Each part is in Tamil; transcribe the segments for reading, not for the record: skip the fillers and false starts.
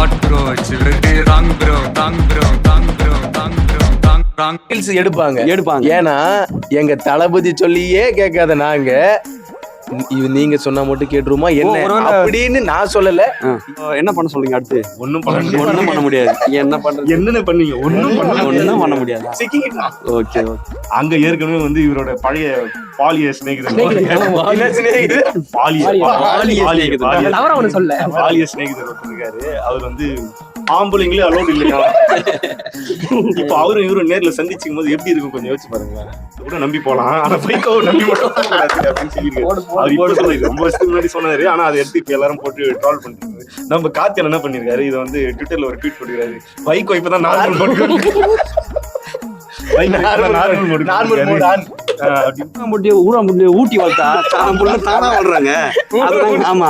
What bro? It's really wrong bro. Wrong bro. Wrong bro. Wrong bro. Wrong wrong. Reels எடுப்பாங்க. எடுப்பாங்க. ஏன்னா எங்க தளபதி சொல்லியே கேட்காத நாங்க இது நீங்க சொன்னா மட்டும் கேட்டுருமா என்ன அப்படின்னு நான் சொல்லல. என்ன பண்ண சொல்றீங்க அடுத்து? ஒண்ணும் பண்ண முடியாது. என்ன பண்றது? என்னென்ன பண்ணீங்க? ஒண்ணும் பண்ண முடியாது. ஓகே அங்க ஏற்கனவே வந்து இவரோட பழைய பாலிய சிநேகிதர் இருக்காரு. அவர் வந்து ஆம்பளைங்களே அலோட் இல்லையா? இப்ப அவரும் இவரும் நேர்ல சந்திச்சுக்கும் போது எப்படி இருக்கும் கொஞ்சம் யோசிச்சு பாருங்களேன். கூட நம்பி போலாம், ஆனா பைக்கோ நம்பி மட்டும் அப்படின்னு சொல்லியிருக்காரு. அவர் இப்ப சொல்றாரு, ரொம்ப வருஷத்துக்கு முன்னாடி சொன்னாரு, ஆனா அதை எடுத்து இப்ப எல்லாரும் போட்டு ட்ரால் பண்ணிருக்காரு. நம்ம காத்தியன் என்ன பண்ணிருக்காரு, இதை வந்து ட்விட்டர்ல ஒரு ட்வீட் போட்டுருக்காரு. பைக்கோ இப்பதான் நார்மல் போட்டு ஊட்டி வளர்த்தா தானா வளர்றாங்க. ஆமா,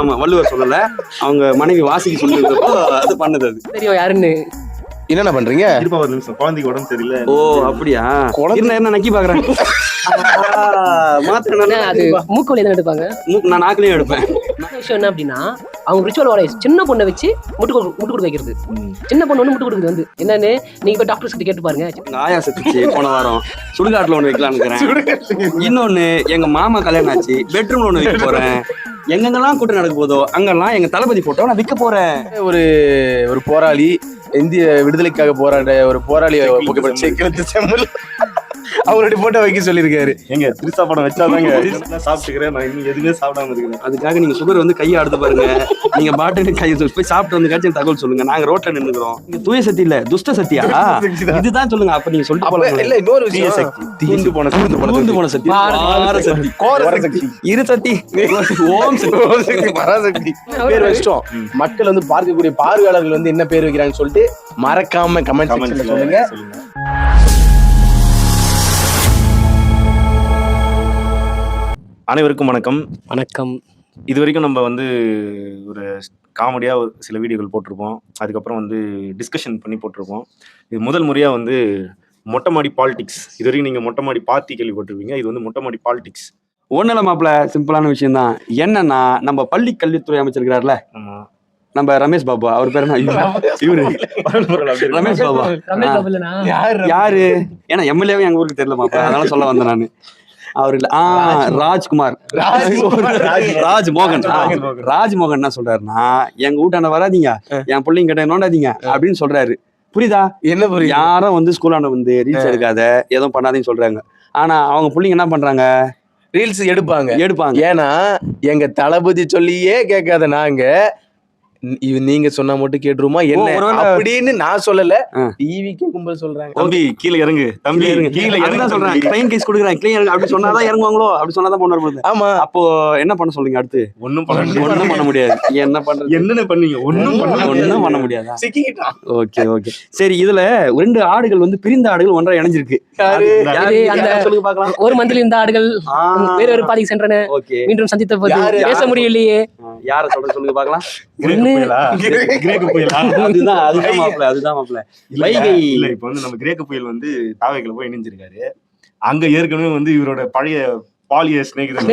ஆமா, வள்ளுவர் சொல்லல, அவங்க மனைவி வாசிக்கு சொல்லிருக்கப்போ அது பண்ணது. அது தெரியும் யாருன்னு. என்னென்ன பண்றீங்க? ஒரு நிமிஷம், குழந்தைக்கு உடம்பு சரியில்லை. ஓ அப்படியா? என்ன நக்கி பாக்குறேன். அது மூக்கு வலி எடுப்பாங்க. நான் நாக்குலயும் எடுப்பேன். விஷயம் என்ன அப்படின்னா, அவங்க ரிச்சுவல் சின்ன பொண்ணை வச்சு முட்டு கொடுக்க வைக்கிறது. சின்ன பொண்ணு ஒண்ணு முட்டு கொடுக்குது வந்து என்னன்னு நீங்க போய் டாக்டர் கிட்ட கேட்டு பாருங்க. ஆயா செத்துச்சு போன வாரம். சுடுகாட்டுல ஒண்ணு வைக்கலான்னு. இன்னொன்னு, எங்க மாமா கல்யாணம் ஆச்சு, பெட்ரூம்ல ஒண்ணு வைக்க போறேன். எங்கெங்கெல்லாம் கூட்டம் நடக்க போதோ அங்கெல்லாம் எங்க தளபதி போட்டோ நான் விற்க போறேன். ஒரு போராளி, இந்திய விடுதலைக்காக போராட ஒரு போராளி அவருடைய போட்டோ வைக்க சொல்லியிருக்காரு. எங்க திருசா படம் வச்சாதாங்க சாப்பிட்டுக்கிறேன். நான் இன்னும் எதுவுமே சாப்பிடாம இருக்கிறேன். அதுக்காக நீங்க சுகர் வந்து கையை அடுத்து பாருங்க. நீங்க பாட்டு கை போய் சாப்பிட்டு வந்து காட்சி தகவல் சொல்லுங்க. நாங்க ரோட்ல நின்னுக்கிறோம். நீங்க தூய சக்தி இல்ல, துஷ்ட சக்தியா? இதுதான் சொல்லுங்க. அப்ப நீங்க சொல்லிட்டு போலாம். இல்ல, இன்னொரு விஷயம், சக்தி தீந்து போன சக்தி, வார சக்தி, கோர சக்தி, இரு சக்தி, ஓம் சக்தி, பராசக்தி பேர் வச்சிட்டோம். மக்கள் வந்து பார்க்கக்கூடிய பார்வையாளர்கள் வந்து என்ன பேர் வைக்கிறாங்கன்னு சொல்லிட்டு மறக்காம கமெண்ட் செக்ஷன்ல சொல்லுங்க. அனைவருக்கும் வணக்கம். வணக்கம். இது வரைக்கும் நம்ம வந்து ஒரு காமெடியாக ஒரு சில வீடியோக்கள் போட்டிருப்போம். அதுக்கப்புறம் வந்து டிஸ்கஷன் பண்ணி போட்டிருப்போம். இது முதல் முறையாக வந்து மொட்டை மாடி பாலிடிக்ஸ். இது வரைக்கும் நீங்கள் மொட்டை மாடி பார்த்தி கேள்விப்பட்டிருப்பீங்க. இது வந்து மொட்டை மாடி பாலிடிக்ஸ். ஒன்றும் இல்லை மாப்பிள்ள, சிம்பிளான விஷயம் தான். என்னன்னா, நம்ம பள்ளி கல்வித்துறை அமைச்சிருக்கிறார்ல, நம்ம ரமேஷ் பாபு, அவர் பேர் என்ன? இவரு ரமேஷ் பாபு. யாரு? ஏன்னா எம்எல்ஏவே எங்க ஊருக்கு தெரியல மாப்பிள்ள, அதனால சொல்ல வந்தேன் நான். அவர் இல்ல, ராஜ்குமார், ராஜ்மோகன் என்ன சொல்றாருன்னா, எங்க வீட்டாண்ட வராதீங்க, என் பிள்ளைங்க கிட்ட நோண்டாதீங்க அப்படின்னு சொல்றாரு. புரியுதா? என்ன புரியுது? யாரும் வந்து ஸ்கூலாண்ட வந்து ரீல்ஸ் எடுக்காத, எதுவும் பண்ணாதீங்கன்னு சொல்றாங்க. ஆனா அவங்க பிள்ளைங்க என்ன பண்றாங்க? ரீல்ஸ் எடுப்பாங்க. ஏன்னா எங்க தளபதி சொல்லியே கேட்காத நாங்க நீங்க சொன்னா மட்டும் கேட்டுருமா என்ன அப்படின்னு நான் சொல்லல. டிவிக்கே கும்பல் சொல்றாங்க, தம்பி கீழே இறங்கு, தம்பி கீழே இறங்க சொல்றாங்க. ட்ரெயின் கேஸ் கொடுக்குறாங்க, கீழே இறங்கு அப்படி சொன்னாதான் இறங்குவாங்களோ? அப்படி சொன்னாதான் பொண்ணு வருது. ஆமா, அப்போ என்ன பண்ண சொல்றீங்க அடுத்து? ஒண்ணும் பண்ண முடியாது. என்ன பண்றது? என்னென்ன பண்ணீங்க? ஒண்ணும் பண்ண முடியாதா? ஓகே. சரி, இதுல 2 ஆடுகள் வந்து பிரிந்த ஆடுகள் ஒன்றா இணைஞ்சிருக்கு. சொல்லுங்க பாக்கலாம். ஒரு மந்தில் இந்த ஆடுகள் வேறு பாதிக்கு சென்றன. மீண்டும் சந்தித்த போது பேச முடியலையே. யார சொல்லுங்க பாக்கலாம். கிரேக்க புயல். அதுதான் மாப்பிள்ள. வைகை இல்ல, இப்ப வந்து நம்ம கிரேக்க புயல் வந்து தாவைக்குள்ள போய் இணைஞ்சிருக்காரு. அங்க ஏற்கனவே வந்து இவரோட பழைய பாலிய சிநேகிதர்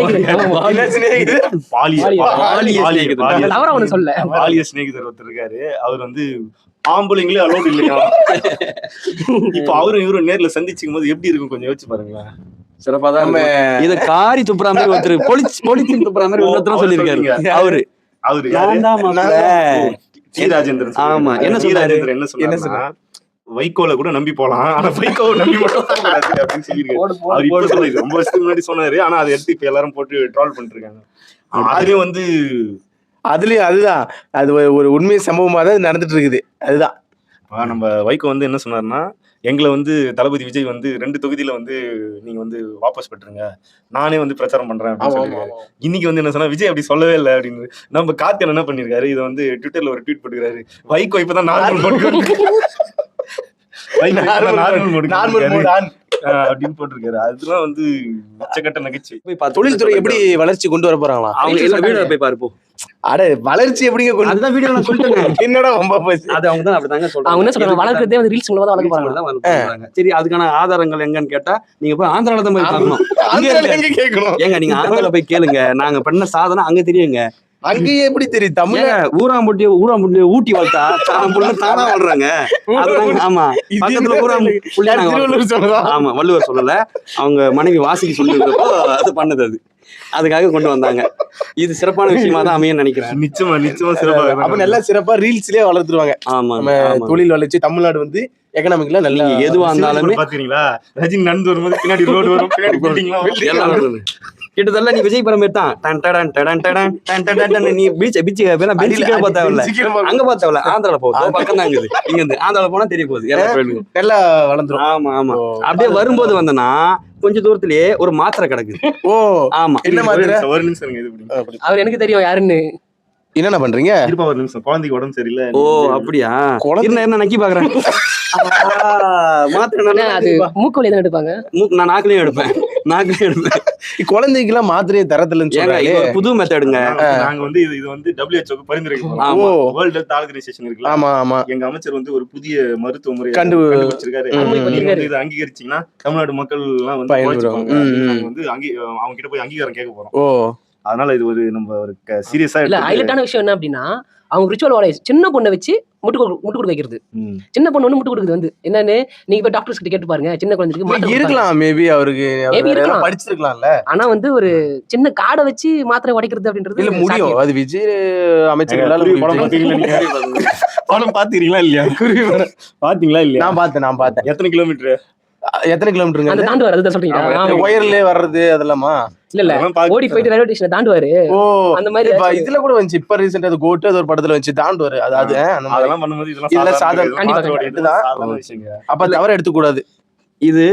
ஒருத்தர் இருக்காரு. அவர் வந்து ஆம்பளைங்களே அலோட் இல்லையா? இப்ப அவரும் இவரும் நேர்ல சந்திச்சுக்கும் போது எப்படி இருக்கும் கொஞ்சம் யோசிச்சு பாருங்களேன். சிறப்பா தான். இத காரி துப்புற மாதிரி ஒருத்தர் பொலிச்சு துப்புற மாதிரி ஒருத்தர் சொல்லியிருக்காரு. அவரு ராஜேந்திரன். ஆமா, என்ன சொன்னா, வைகோல கூட நம்பி போலாம், ஆனா வைகோ நம்பி மட்டும் அப்படின்னு சொல்லியிருக்காரு. அவர் இப்ப சொல்ல, ரொம்ப வருஷத்துக்கு முன்னாடி சொன்னாரு, ஆனா அதை எடுத்து இப்ப எல்லாரும் போட்டு ட்ரால் பண்ணிட்டு இருக்காங்க. அதுலயும் வந்து அதுதான் அது ஒரு உண்மை சம்பவமா தான் நடந்துட்டு இருக்குது. அதுதான் நம்ம வைகோ வந்து என்ன சொன்னாருன்னா, எங்களை வந்து தளபதி விஜய் வந்து 2 தொகுதியில வந்து நீங்க வந்து வாபஸ் பெற்றுருங்க, நானே வந்து பிரச்சாரம் பண்றேன் அப்படின்னு சொல்லிருக்காரு. இன்னைக்கு வந்து என்ன சொன்னா, விஜய் அப்படி சொல்லவே இல்லை அப்படின்னு. நம்ம காத்தியன் என்ன பண்ணிருக்காரு, இதை வந்து ட்விட்டர்ல ஒரு ட்வீட் போட்டுக்கிறாரு. வைகோ இப்பதான் நார்மல் அப்படின்னு போட்டிருக்காரு. அதெல்லாம் வந்து உச்சக்கட்ட நகைச்சுவை. தொழில்துறை எப்படி வளர்ச்சி கொண்டு வர போறாங்களா? அவங்க போய் பாருப்போம். அட வளர்ச்சி எப்படிங்க? அதுதான் வீடியோ நான் சொல்லிட்டேன். என்னடா ரொம்ப போச்சு. அது அவங்க தான் அப்படிதாங்க சொல்றாங்க. அவங்க என்ன சொல்றாங்க, வளர்க்கறதே வந்து ரீல்ஸ் மூலமா தான் வளர்க்கறாங்க. சரி, அதுக்கான ஆதாரங்கள் எங்கன்னு கேட்டா, நீங்க போய் ஆந்திரால தான் போய் பார்க்கணும். கேட்கணும். ஏங்க, நீங்க ஆந்திரால போய் கேளுங்க, நாங்க பண்ண சாதனை அங்க தெரியுங்க. அங்கேயே எப்படி தெரியும் தமிழ் ஊராம்புட்டிய ஊட்டி வளர்த்தா தானா வாழ்றாங்க. ஆமா பக்கத்துல திருவள்ளுவர் சொல்லலாம். ஆமா வள்ளுவர் சொல்லல, அவங்க மனைவி வாசிக்கு சொல்லிருக்கப்போ அது பண்ணது. அதுக்காக கொண்டு வந்தாங்க. இது சிறப்பான விஷயமா தான் அமையும் நினைக்கிறேன். நிச்சயமா சிறப்பா. அப்ப நல்லா சிறப்பா ரீல்ஸ்லயே வளர்த்துருவாங்க. ஆமா தொழில் வளர்ச்சி தமிழ்நாடு வந்து எக்கனாமிக்ல நல்லா எதுவா இருந்தாலுமே பாத்தீங்களா, ரஜினி நடந்து வரும்போது பின்னாடி ரோடு வரும், பின்னாடி பில்டிங்லாம் கிட்டத்தட்ட நீ விஜய் படம் எடுத்தான் நீ பீச் அங்க பார்த்தவல ஆந்திரால போகுது பக்கம் தான் இருக்குது. இங்க இருந்து ஆந்திரால போனா தெரிய போகுது நல்லா வளர்ந்துரும். ஆமா ஆமா. அப்படியே வரும்போது வந்தனா கொஞ்ச தூரத்திலேயே ஒரு மாத்திரை கிடக்குது. ஓ ஆமா. என்ன மாத்திரை? ஒரு நிமிஷம் அவர் எனக்கு தெரியும் யாருன்னு. என்னென்ன பண்றீங்க? இருப்பா ஒரு நிமிஷம், குழந்தைக்கு உடம்பு சரியில்லை. ஓ அப்படியா? என்ன நக்கி பாக்குறேன். மாத்திரை அது மூக்கு வழியா தான் எடுப்பாங்க. நான் நாக்குலயும் எடுப்பேன். குழந்தைக்கு எல்லாம் மாத்திரையை தரத்துல புது மெத்தடுங்க. நாங்க வந்து இது வந்து WHO பரிந்துரைக்கிறோம். வேர்ல்ட் ஹெல்த் ஆர்கனைசேஷன் இருக்குல்ல. ஆமா ஆமா. எங்க அமைச்சர் வந்து ஒரு புதிய மருத்துவ முறை கண்டுபிடிச்சிருக்காரு. இது அங்கீகரிச்சீங்கன்னா தமிழ்நாடு மக்கள் எல்லாம் வந்து அவங்க கிட்ட போய் அங்கீகாரம் கேட்க போறோம். ஓ அதனால இது ஒரு நம்ம ஒரு சீரியஸா இல்ல. ஹைலைட்டான விஷயம் என்ன அப்படின்னா, அவங்க ரிச்சுவல் வாழைஸ் சின்ன பொண்ணை வச்சு முட்டு கொடுக்க வைக்கிறது. சின்ன பொண்ணு முட்டு கொடுக்குது வந்து என்னன்னு நீங்க இப்ப டாக்டர்ஸ் கிட்ட கேட்டு பாருங்க. சின்ன குழந்தைக்கு இருக்கலாம், மேபி அவருக்கு படிச்சிருக்கலாம்ல. ஆனா வந்து ஒரு சின்ன காடை வச்சு மாத்திரை உடைக்கிறது அப்படின்றது இல்ல முடியும். அது விஜய் அமைச்சர்களால படம் பாத்தீங்களா இல்லையா? பாத்தீங்களா இல்லையா? நான் பார்த்தேன். எத்தனை கிலோமீட்டர் கிலோமீட்டருங்க அந்த தாண்டுவார்? அதுதான் சொல்றீங்க. ஒயர்ல வர்றது அதெல்லாமா? இல்ல ஓடி போயிட்டு ரயில்வே ஸ்டேஷன் தாண்டுவாரு. ஓ அந்த மாதிரி இதுல கூட வந்துச்சு. இப்ப ரீசெண்டா அது கோட்டு அது ஒரு படத்துல வந்துச்சு தாண்டுவாரு. அது அதெல்லாம் பண்ணும்போது இதெல்லாம் சாதாரண விஷயங்க. அப்ப தவற எடுத்துக்க கூடாது. இது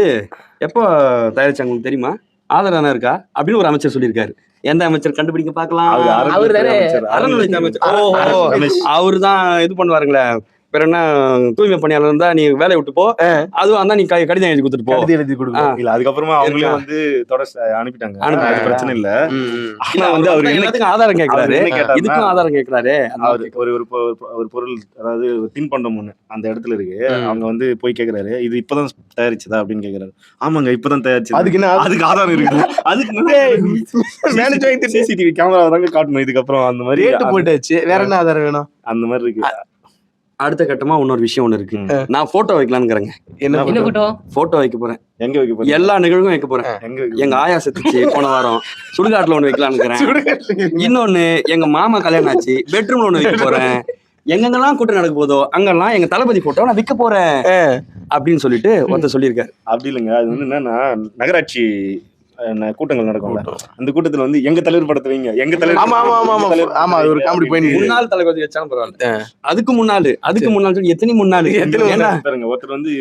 எப்போ தயாரிச்சாங்க உங்களுக்கு தெரியுமா? ஆதரவான இருக்கா அப்படின்னு ஒரு அமைச்சர் சொல்லியிருக்காரு. எந்த அமைச்சர் கண்டுபிடிக்க பாக்கலாம்? அவரு தானே அறநிலையத்துறை அமைச்சர். அவரு தான் இது பண்ணுவாருங்களே. வேற என்ன தூய்மை பணியாளர் இருந்தா நீ வேலையை விட்டு போ, அதுவும் அந்த நீ கடிதம் எழுதி கொடுத்துட்டு போ. எழுதி கொடுங்க. இல்ல அதுக்கப்புறமா அவங்களே வந்து அனுப்பிட்டாங்க. அது பிரச்சனை இல்ல. ஆனா வந்து அவர் எல்லாத்துக்கும் ஆதாரம் கேட்கிறாரு. இதுக்கும் ஆதாரம் கேட்கிறாரு. ஒரு பொருள், அதாவது தின்பண்டம் ஒண்ணு அந்த இடத்துல இருக்கு. அவங்க வந்து போய் கேக்குறாரு, இது இப்பதான் தயாரிச்சதா அப்படின்னு கேக்குறாரு. ஆமாங்க இப்பதான் தயாரிச்சு. அதுக்கு ஆதாரம் இருக்கு. அதுக்கு சிசிடிவி கேமரா தாங்க காட்டணும். இதுக்கப்புறம் அந்த மாதிரி போட்டாச்சு. வேற என்ன ஆதாரம் வேணும்? அந்த மாதிரி இருக்கு. அடுத்த கட்டமா இன்னொரு விஷயம் ஒண்ணு இருக்கு. நான் போட்டோ வைக்கலாம்ங்கிறேங்க. என்ன போட்டோ வைக்க போறேன். எங்க வைக்க போறேன்? எல்லா நிகழ்வும் வைக்க போறேன். எங்க ஆயா செத்துச்சு போன வாரம், சுடுகாட்டுல ஒண்ணு வைக்கலாம்னு. இன்னொன்னு எங்க மாமா கல்யாணம் ஆச்சு, பெட்ரூம்ல ஒண்ணு வைக்க போறேன். எங்கெங்கெல்லாம் கூட்டம் நடக்க போதோ அங்கெல்லாம் எங்க தளபதி போட்டோ நான் விற்க போறேன் அப்படின்னு சொல்லிட்டு ஒருத்தர் சொல்லியிருக்காரு. அப்படி இல்லைங்க, அது வந்து என்னன்னா நகராட்சி கூட்டங்கள் நடக்கும்ல, அந்த கூட்டத்துல வந்து எங்க தலைவர் படத்தை வைங்க, எங்க தலைவர் ஒரு காமெடி பண்ணி முன்னாள் தளபதி வச்சாலும் பரவாயில்ல. அதுக்கு முன்னாள் சொல்லி எத்தனை முன்னாள் பாருங்க. ஒருத்தர் வந்து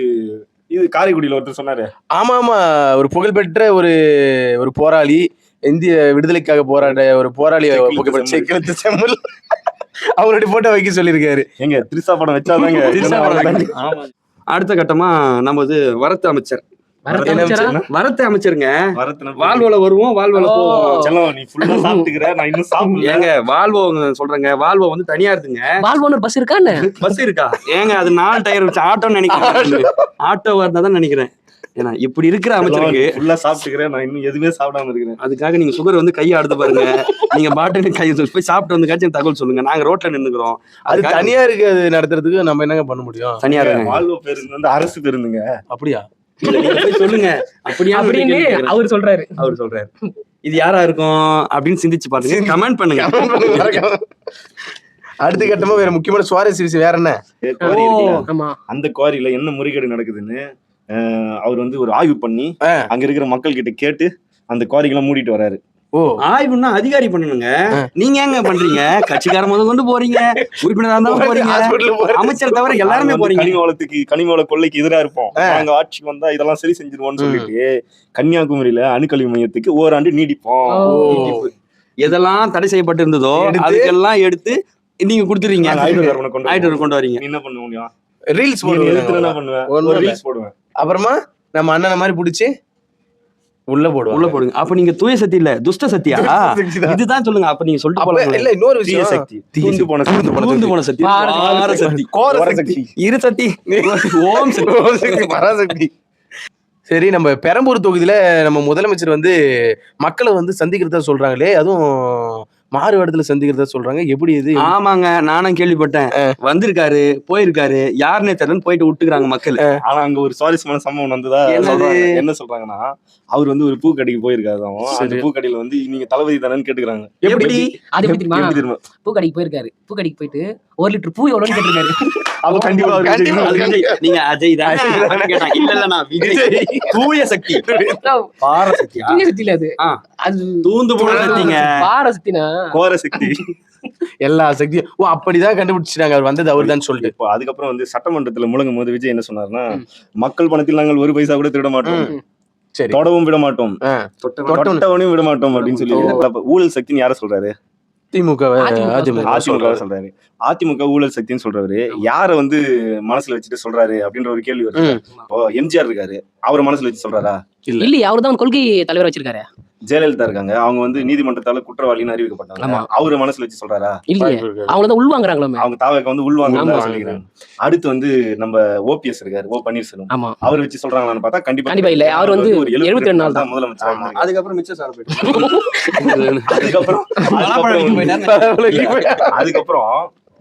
இது காரைக்குடியில ஒருத்தர் சொன்னாரு. ஆமா ஒரு புகழ்பெற்ற ஒரு போராளி, இந்திய விடுதலைக்காக போராட ஒரு போராளி புகழ்பெற்ற செம்மல் அவருடைய போட்டோ வைக்க சொல்லியிருக்காரு. எங்க திரிசா படம் வச்சாதாங்க. அடுத்த கட்டமா நமது வரத்து அமைச்சர் அமைச்சருங்க. வால்வோல வருவோம், வால்வோல போவோம். நீ ஃபுல்லா சாப்பிட்டுக்கற, நான் இன்னும் சாப்பிடல. ஏங்க வால்வோ சொல்றேங்க, வால்வோ வந்து தனியா இருக்குங்க. வால்வோன்னு பஸ் இருக்கா? பஸ் இருக்கா? ஏங்க அது 4 டயர் வச்சு ஆட்டோன்னு நினைக்கிறேன். ஆட்டோ வரதான் நினைக்கிறேன். ஏன்னா இப்படி இருக்கிற அமைச்சருக்கு ஃபுல்லா சாப்பிட்டுக்கிறேன், நான் இன்னும் எதுவுமே சாப்பிடாம இருக்கிறேன். அதுக்காக நீங்க சுகர் வந்து கையை அடுத்து பாருங்க. நீங்க பாட்டு கை போய் சாப்பிட்டு வந்து காய்ச்சி தகவல் சொல்லுங்க. நாங்க ரோட்ல நின்னுக்கிறோம். அது தனியா இருக்கு. அது நடத்துறதுக்கு நம்ம என்னங்க பண்ண முடியும்? தனியா வால்வோ பேருந்து வந்து அரசு பேருந்துங்க. அப்படியா? சொல்லுங்க. அப்படின்னு அவர் சொல்றாரு. இது யாரா இருக்கும் அப்படின்னு சிந்திச்சு பாருங்க. கமெண்ட் பண்ணுங்க. அடுத்த கட்டமா வேற முக்கியமான சுவாரஸ்ய விஷயம் வேற என்ன? அந்த குவாரியில என்ன முறைகேடு நடக்குதுன்னு அவர் வந்து ஒரு ஆய்வு பண்ணி அங்க இருக்கிற மக்கள் கிட்ட கேட்டு அந்த குவாரிகளை மூடிட்டு வராரு. ஆய்வுன்னா அதிகாரி பண்ணணுங்க. நீங்க எங்க பண்றீங்க? கட்சிக்கார முதல் கொண்டு போறீங்க, உறுப்பினரா இருந்தாலும் போறீங்க, அமைச்சர் தவிர எல்லாருமே போறீங்க. கனிம வள கொள்ளைக்கு எதிரா இருப்போம். நாங்க ஆட்சிக்கு வந்தா இதெல்லாம் சரி செஞ்சிருவோம்னு சொல்லிட்டு கன்னியாகுமரியில அணுக்கழிவு மையத்துக்கு ஓராண்டு நீடிப்போம். எதெல்லாம் தடை செய்யப்பட்டு இருந்ததோ அதுக்கெல்லாம் எடுத்து நீங்க கொடுத்துறீங்க. கொண்டு வரீங்க. என்ன பண்ண முடியும்? ரீல்ஸ் போடுவேன். அப்புறமா நம்ம அண்ணனை மாதிரி பிடிச்சி உள்ள போடுங்க. அப்ப நீங்க தூய சக்தி இல்ல, துஷ்ட சக்தியா? இதுதான் சொல்லுங்க. அப்ப நீங்க சொல்லிட்டு போலாம். இல்ல இன்னொரு விஷயம், சக்தி தூந்து போன சக்தி, சக்தி, இரு சக்தி, ஓம் சக்தி, பராசக்தி. சரி, நம்ம பெரம்பூர் தொகுதியில நம்ம முதலமைச்சர் வந்து மக்களை வந்து சந்திக்கிறதா சொல்றாங்களே, அதுவும் மாறு இடத்துல சந்திக்கிறதா சொல்றாங்க. எப்படி இது? ஆமாங்க, நானும் கேள்விப்பட்டேன். வந்திருக்காரு, போயிருக்காரு, யாருன்னே தெரியலன்னு போயிட்டு விட்டுக்கிறாங்க மக்கள். ஆனா அங்க ஒரு சுவாரஸ்யமான சம்பவம் வந்ததா சொல்றாங்க. என்ன சொல்றாங்கன்னா, அவர் வந்து ஒரு பூக்கடைக்கு போயிருக்காரு. அந்த பூக்கடையில வந்து நீங்க தளபதி தானேன்னு கேட்டுக்கிறாங்க. எப்படி அது எப்படி தெரியுமா? எப்படி தெரியுமா? பூக்கடைக்கு போயிருக்காரு. பூக்கடைக்கு போயிட்டு 1 லிட்டர் பூ எவ்வளவுன்னு கேட்டிருக்காரு. அப்ப கண்டிப்பா அவரு அது விஜய். நீங்க அஜய் தானே கேட்டாங்க. இல்ல நான் விஜய். தூய சக்தி, பாரசக்தியா? தூய சக்தி இல்ல அது. அது தூந்து போன சக்திங்க. பாரசக்தினா கோர சக்தி. எல்லா சக்தியும் அப்படிதான் கண்டுபிடிச்சிட்டாங்க. அவர் வந்தது அவர் தான் சொல்லிட்டு. இப்போ அதுக்கப்புறம் வந்து சட்டமன்றத்துல முழங்கும் போது விஜய் என்ன சொன்னாருன்னா, மக்கள் பணத்தில் நாங்கள் 1 பைசா கூட திருட மாட்டோம், சரி, தொடவும் விட மாட்டோம், தொட்டவனையும் விட மாட்டோம் அப்படின்னு சொல்லி ஊழல் சக்தின்னு யார சொல்றாரு? திமுக அதிமுக சொல்றாரு. அதிமுக ஊழல் சக்தின்னு சொல்றவரு யார வந்து மனசுல வச்சுட்டு சொல்றாரு அப்படின்ற ஒரு கேள்வி வருது. இப்போ எம்ஜிஆர் இருக்காரு, அவரை மனசுல வச்சு சொல்றாரா? இல்ல, அவர்தான் கொள்கை தலைவர் வச்சிருக்காரு. ஜெயலலிதா இருக்காங்க, அவங்க வந்து நீதிமன்றத்தால குற்றவாளின்னு அறிவிக்கப்பட்டாங்க, அவரு மனசுல வச்சு சொல்றாரா? இல்ல, அவங்கதான் உள்வாங்குறாங்களாமே. அவங்க தாவக வந்து உள்வாங்க சொல்லிக்கிறாங்க. அடுத்து வந்து நம்ம ஓபிஎஸ் இருக்காரு, ஓ பன்னீர்செல்வம், அவர் வச்சு சொல்றாங்களான்னு பார்த்தா கண்டிப்பா இல்ல. அவர் வந்து 72 நாள் தான் முதலமைச்சர். அதுக்கப்புறம் மிச்சம் சார் போயிட்டு அதுக்கப்புறம்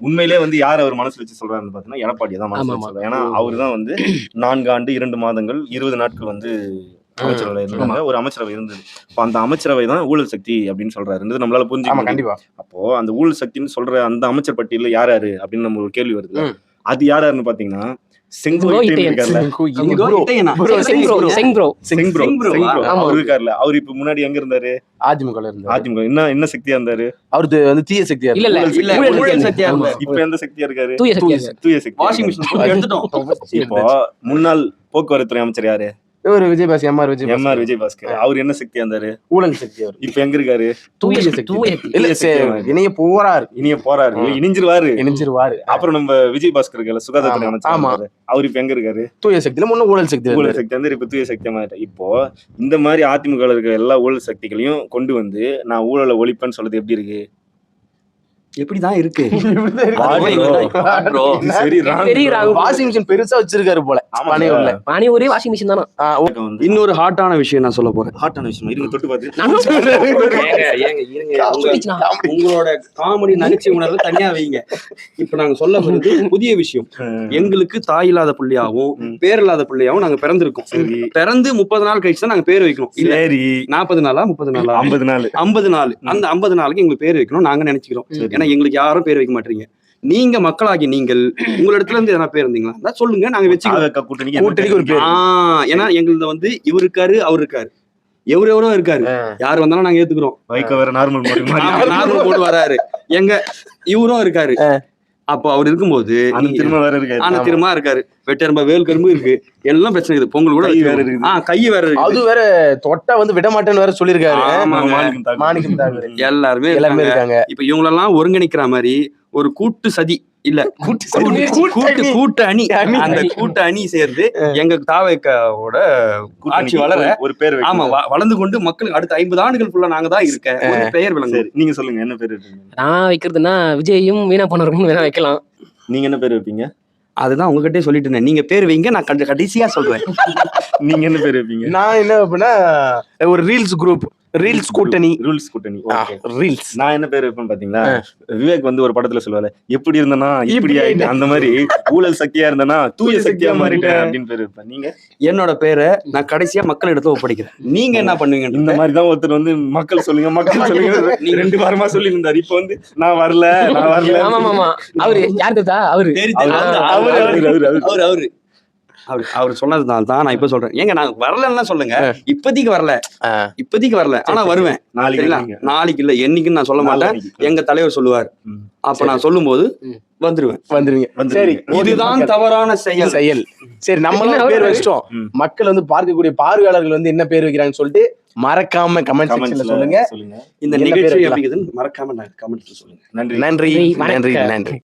உண்மையிலே வந்து யார் அவர் மனசுல வச்சு சொல்றாருன்னு பாத்தீங்கன்னா எடப்பாடி தான் மனசுல வச்சு சொல்றாரு. ஏன்னா அவரு தான் வந்து 4 ஆண்டு 2 மாதங்கள் 20 நாட்கள் வந்து அமைச்சரவை இருந்தாங்க, ஒரு அமைச்சரவை இருந்தது. அப்ப அந்த அமைச்சரவை தான் ஊழல் சக்தி அப்படின்னு சொல்றாரு, நம்மளால புரிஞ்சுக்க. கண்டிப்பா. அப்போ அந்த ஊழல் சக்தின்னு சொல்ற அந்த அமைச்சர் பட்டியல யார் யாரு அப்படின்னு நம்ம ஒரு கேள்வி வருது. அது யாருன்னு பாத்தீங்கன்னா அவர் இப்ப முன்னாடி எங்க இருந்தாரு? அதிமுக. என்ன சக்தியா இருந்தாரு? அவரு வந்து தீய சக்தியா. இப்ப எந்த சக்தியா இருக்காரு? தூய சக்தி. இப்போ முன்னாள் போக்குவரத்து அமைச்சர் யாரு? விஜயபாஸ்கர், எம்ஆர் விஜயபாஸ்கர். அவர் என்ன சக்தியா இருந்தாரு? ஊழல் சக்தி. அவர் இப்ப எங்க இருக்காரு? இணைய போறாரு, இணைஞ்சிருவாரு. அப்புறம் நம்ம விஜயபாஸ்கர் இருக்காரு, சுகாதாரத்துறை அமைச்சர். அவர் இப்ப எங்க இருக்காரு? தூய சக்தியில முன்ன ஊழல் சக்தி வந்து இப்ப தூய சக்தியா மாறிட்டார். இப்போ இந்த மாதிரி அதிமுக இருக்கிற எல்லா ஊழல் சக்திகளையும் கொண்டு வந்து நான் ஊழலை ஒழிப்பேன்னு சொல்றது எப்படி இருக்கு? எப்படிதான் இருக்கு? வாஷிங் மிஷின் பெருசா வச்சிருக்காரு போல. பானியூரே வாஷிங் மிஷின் தானா? இன்னொரு ஹாட்டான விஷயம் நான் சொல்ல போறேன். ஹாட்டான விஷயம் இருங்க, தொட்டு பார்த்து. உங்களோட காமெடி நகைச்சுவை உணர்வு தனியா வைங்க. இப்ப நாங்க சொல்ல போறது புதிய விஷயம். எங்களுக்கு தாய் இல்லாத பிள்ளையாவும் பேர் இல்லாத பிள்ளையாவும் நாங்க பிறந்திருக்கோம். பிறந்து 30 நாள் கழிச்சு தான் நாங்க பேர் வைக்கணும். சரி, 40 நாளா 30 நாளா 50 நாள். அந்த 50 நாளுக்கு எங்களுக்கு பேர் வைக்கணும் நாங்க நினைச்சுக்கிறோம். ஏன்னா எங்களுக்கு யாரும் பேர் வைக்க மாட்டீங்க. நீங்க மக்களாகி நீங்கள் உங்களிடத்துல இருந்து எதனா பேர் இருந்தீங்களா சொல்லுங்க, நாங்க வச்சுக்கிறோம் கூட்டணிக்கு ஒரு பேர். ஏன்னா எங்களுக்கு வந்து இவர் இருக்காரு, அவர் இருக்காரு, எவரோ இருக்காரு, யாரு வந்தாலும் நாங்க ஏத்துக்கிறோம். நார்மல் மோடு வராரு, எங்க இவரும் இருக்காரு. அப்போ அவர் இருக்கும்போது திரும்ப இருக்காரு, வெட்டெரும்பா வேல் கரும்பு இருக்கு, எல்லாம் பிரச்சனை இருக்குது. பொங்கல் கூட கை வேற இருக்கு, அது வேற தொட்டா வந்து விட மாட்டேன்னு வேற சொல்லிருக்காரு. எல்லாருமே இருக்காங்க. இப்ப இவங்களெல்லாம் ஒருங்கிணைக்கிற மாதிரி ஒரு கூட்டு சதி இல்ல, கூட்டு அணி. அந்த கூட்டு அணி சேர்ந்து எங்க தாவேக்காவோட ஆட்சி வளர ஒரு பேர். ஆமா, வளர்ந்து கொண்டு மக்களுக்கு அடுத்த 50 ஆண்டுகளுக்குள்ள நாங்க தான் இருக்க ஒரு பெயர் விளங்கு. நீங்க சொல்லுங்க, என்ன பேர்? நான் வைக்கிறதுன்னா விஜயும் வீணா போனவருக்கும் வேணா வைக்கலாம். நீங்க என்ன பேர் வைப்பீங்க? அதுதான் உங்ககிட்டே சொல்லிட்டு இருந்தேன். நீங்க பேர் வைங்க, நான் கடைசியா சொல்றேன். நீங்க என்ன பேர் வைப்பீங்க? நான் என்ன வைப்பேன்னா ஒரு ரீல்ஸ் குரூப், ரீல்ஸ் கூட்டணி. ரீல்ஸ். நான் என்ன பேர் வைப்பேன் பாத்தீங்களா, விவேக் வந்து ஒரு படத்துல சொல்லுவாரு, எப்படி இருந்தனா இப்படி ஆயிட்டு, அந்த மாதிரி ஊழல் சக்தியா இருந்தனா தூய சக்தியா மாறிட்டேன் அப்படின்னு பேர் வைப்பேன். நீங்க? என்னோட பேரை நான் கடைசியா மக்கள் இடத்துல ஒப்படைக்கிறேன். நீங்க என்ன பண்ணுவீங்க? இந்த மாதிரிதான் ஒருத்தர் வந்து மக்கள் சொல்லுங்க நீங்க 2 வாரமா சொல்லி இருந்தாரு. இப்ப வந்து நான் வரல. அவரு யாரு? அவரு அவர் சொன்னதுனால தான் நான் இப்ப சொல்றேன். ஏங்க நான் வரலன்னா சொல்லுங்க, இப்போதைக்கு வரல, ஆனா வருவேன். நாளைக்கு இல்ல, என்னைக்குன்னு நான் சொல்ல மாட்டேன். எங்க தலைவர் சொல்லுவார், அப்ப நான் சொல்லும் போது வந்துருவீங்க. சரி, இதுதான் தவறான செயல். சரி, நம்மளும் பேர் வச்சிட்டோம். மக்கள் வந்து பார்க்கக்கூடிய பார்வையாளர்கள் வந்து என்ன பேர் வைக்கிறாங்கன்னு சொல்லிட்டு மறக்காம கமெண்ட் செக்ஷன்ல சொல்லுங்க. இந்த நிகழ்ச்சி எப்படி இருக்குதுன்னு மறக்காம கமெண்ட்ல சொல்லுங்க. நன்றி.